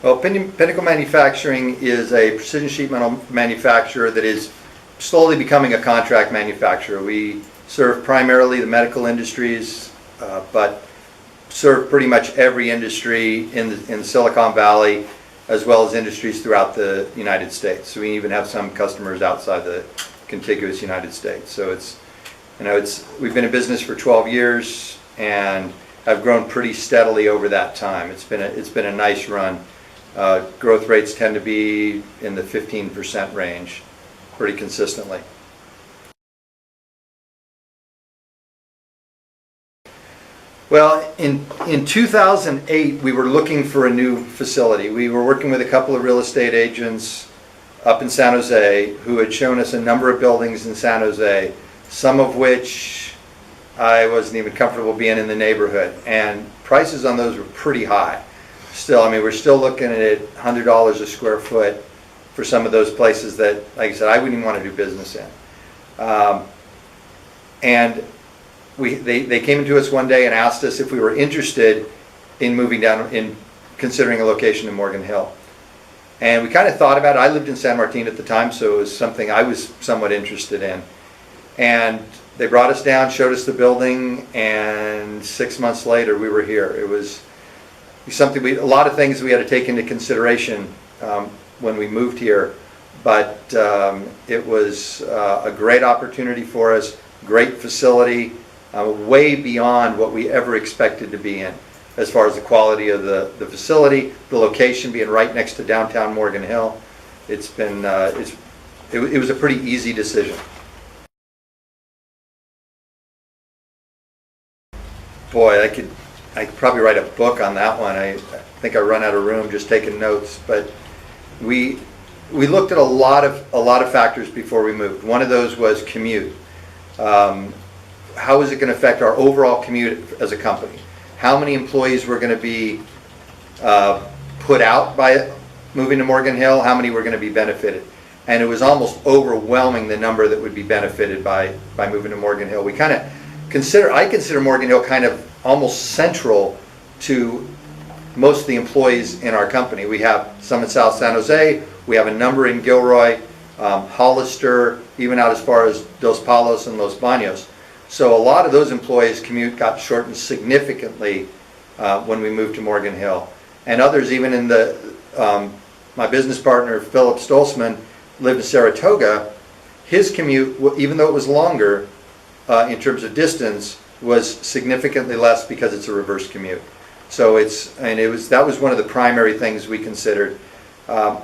Well, Pinnacle Manufacturing is a precision sheet metal manufacturer that is slowly becoming a contract manufacturer. We serve primarily the medical industries, but serve pretty much every industry in Silicon Valley, as well as industries throughout the United States. So we even have some customers outside the contiguous United States. So we've been in business for 12 years and have grown pretty steadily over that time. It's been a nice run. Growth rates tend to be in the 15% range pretty consistently. Well, in 2008, we were looking for a new facility. We were working with a couple of real estate agents up in San Jose who had shown us a number of buildings in San Jose, some of which I wasn't even comfortable being in the neighborhood, and prices on those were pretty high. Still, I mean, we're still looking at $100 a square foot for some of those places that, like I said, I wouldn't even want to do business in. And they came to us one day and asked us if we were interested in moving down, in considering a location in Morgan Hill. And we kind of thought about it. I lived in San Martin at the time, so it was something I was somewhat interested in. And they brought us down, showed us the building, and 6 months later we were here. It was something a lot of things we had to take into consideration when we moved here, but it was a great opportunity for us, great facility, way beyond what we ever expected to be in, as far as the quality of the facility, the location being right next to downtown Morgan Hill. It was a pretty easy decision. Boy, I could probably write a book on that one. I think I run out of room just taking notes. But we looked at a lot of factors before we moved. One of those was commute. How is it going to affect our overall commute as a company? How many employees were going to be put out by moving to Morgan Hill? How many were going to be benefited? And it was almost overwhelming the number that would be benefited by moving to Morgan Hill. I consider Morgan Hill kind of almost central to most of the employees in our company. We have some in South San Jose, we have a number in Gilroy, Hollister, even out as far as Dos Palos and Los Baños. So a lot of those employees' commute got shortened significantly when we moved to Morgan Hill. And others, even in my business partner, Philip Stolzman, lived in Saratoga. His commute, even though it was longer, in terms of distance, was significantly less because it's a reverse commute. So that was one of the primary things we considered.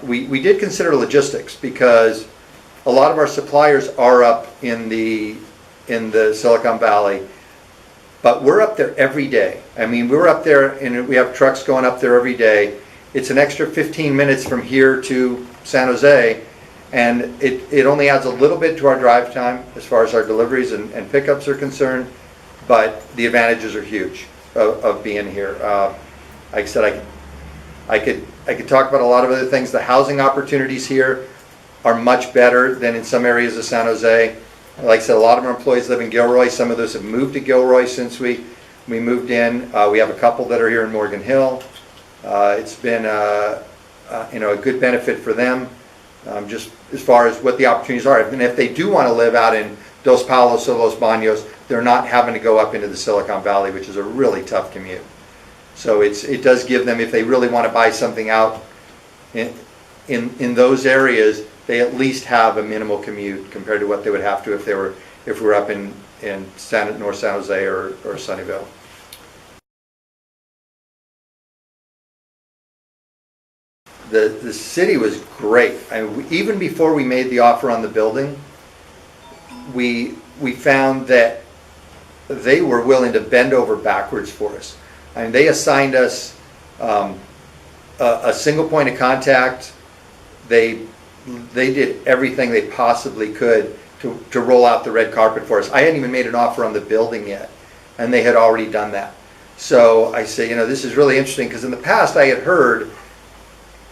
We did consider logistics because a lot of our suppliers are up in the Silicon Valley, but we're up there every day. I mean, we're up there and we have trucks going up there every day. It's an extra 15 minutes from here to San Jose. And it only adds a little bit to our drive time as far as our deliveries and pickups are concerned, but the advantages are huge of being here. Like I said, I could talk about a lot of other things. The housing opportunities here are much better than in some areas of San Jose. Like I said, a lot of our employees live in Gilroy. Some of those have moved to Gilroy since we moved in. We have a couple that are here in Morgan Hill. It's been a good benefit for them. Just as far as what the opportunities are. And if they do want to live out in Dos Palos or Los Baños, they're not having to go up into the Silicon Valley, which is a really tough commute. So it does give them, if they really want to buy something out in those areas, they at least have a minimal commute compared to what they would have to if we're up in North San Jose or Sunnyvale. The city was great. I mean, even before we made the offer on the building, we found that they were willing to bend over backwards for us. I mean, they assigned us a single point of contact. They did everything they possibly could to roll out the red carpet for us. I hadn't even made an offer on the building yet, and they had already done that. So I say, this is really interesting because in the past I had heard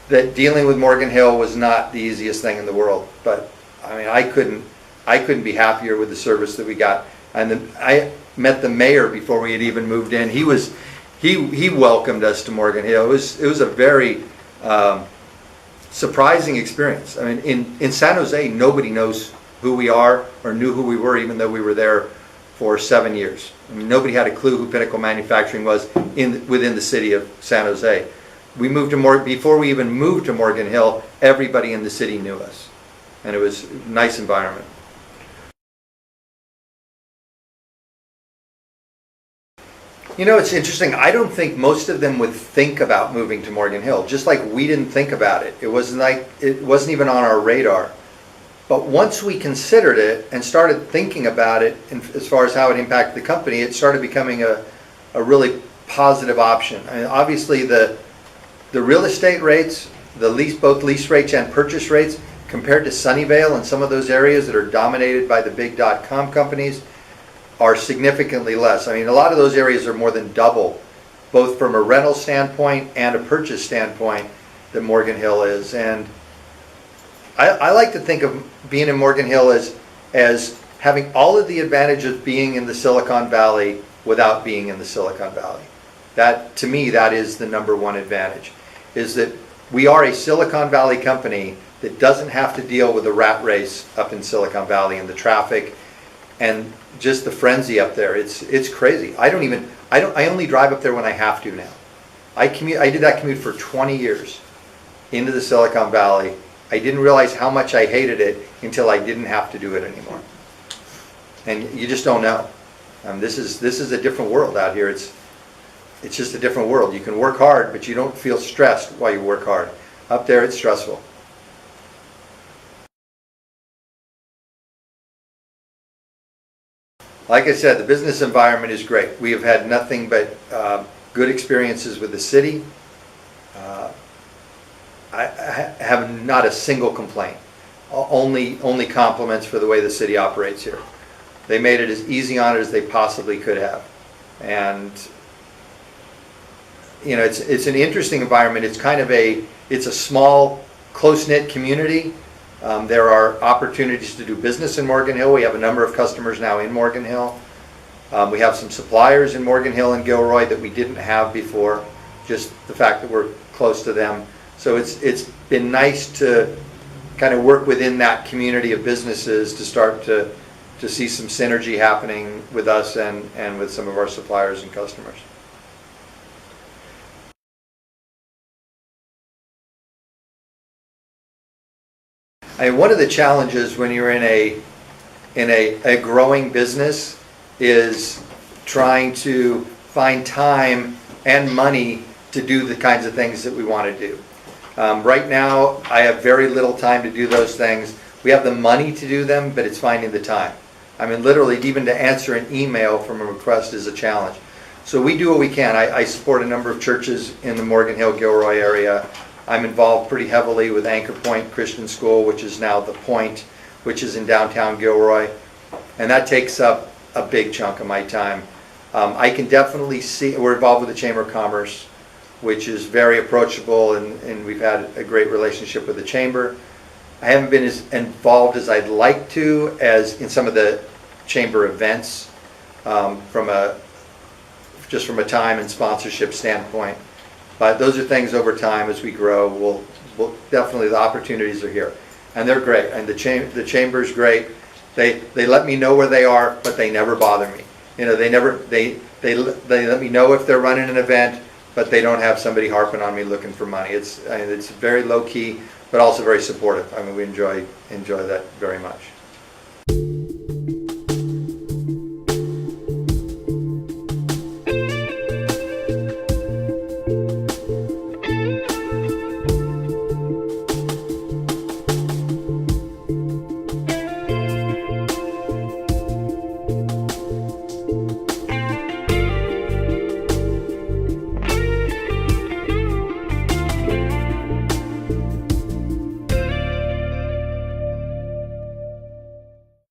that dealing with Morgan Hill was not the easiest thing in the world, but I mean, I couldn't be happier with the service that we got. And I met the mayor before we had even moved in. He welcomed us to Morgan Hill. It was a very surprising experience. I mean, in San Jose, nobody knows who we are or knew who we were, even though we were there for 7 years. I mean, nobody had a clue who Pinnacle Manufacturing was within the city of San Jose. We moved to before we even moved to Morgan Hill, everybody in the city knew us, and it was a nice environment. You know, it's interesting. I don't think most of them would think about moving to Morgan Hill, just like we didn't think about it. It wasn't even on our radar. But once we considered it and started thinking about it, and as far as how it impacted the company, it started becoming a really positive option. I mean, obviously, the real estate rates, both lease rates and purchase rates, compared to Sunnyvale and some of those areas that are dominated by the big .com companies, are significantly less. I mean, a lot of those areas are more than double, both from a rental standpoint and a purchase standpoint, that Morgan Hill is. And I like to think of being in Morgan Hill as having all of the advantages of being in the Silicon Valley without being in the Silicon Valley. That, to me, that is the number one advantage, is that we are a Silicon Valley company that doesn't have to deal with the rat race up in Silicon Valley and the traffic and just the frenzy up there. It's crazy. I only drive up there when I have to now. I did that commute for 20 years into the Silicon Valley. I didn't realize how much I hated it until I didn't have to do it anymore. And you just don't know. This is a different world out here. It's just a different world. You can work hard, but you don't feel stressed while you work hard. Up there, it's stressful. Like I said, the business environment is great. We have had nothing but good experiences with the city. I have not a single complaint. Only compliments for the way the city operates here. They made it as easy on it as they possibly could have. And you know, it's an interesting environment. It's a small, close-knit community. There are opportunities to do business in Morgan Hill. We have a number of customers now in Morgan Hill. We have some suppliers in Morgan Hill and Gilroy that we didn't have before, just the fact that we're close to them. So it's been nice to kind of work within that community of businesses to start to see some synergy happening with us and with some of our suppliers and customers. One of the challenges when you're in a growing business is trying to find time and money to do the kinds of things that we want to do. Right now, I have very little time to do those things. We have the money to do them, but it's finding the time. I mean, literally, even to answer an email from a request is a challenge. So we do what we can. I support a number of churches in the Morgan Hill, Gilroy area. I'm involved pretty heavily with Anchor Point Christian School, which is now The Point, which is in downtown Gilroy. And that takes up a big chunk of my time. I can definitely see, we're involved with the Chamber of Commerce, which is very approachable, and we've had a great relationship with the Chamber. I haven't been as involved as I'd like to as in some of the Chamber events from a time and sponsorship standpoint. But those are things over time as we grow. We'll definitely, the opportunities are here, and they're great. And the Chamber's great. They let me know where they are, but they never bother me. You know, they let me know if they're running an event, but they don't have somebody harping on me looking for money. It's very low key, but also very supportive. I mean, we enjoy that very much.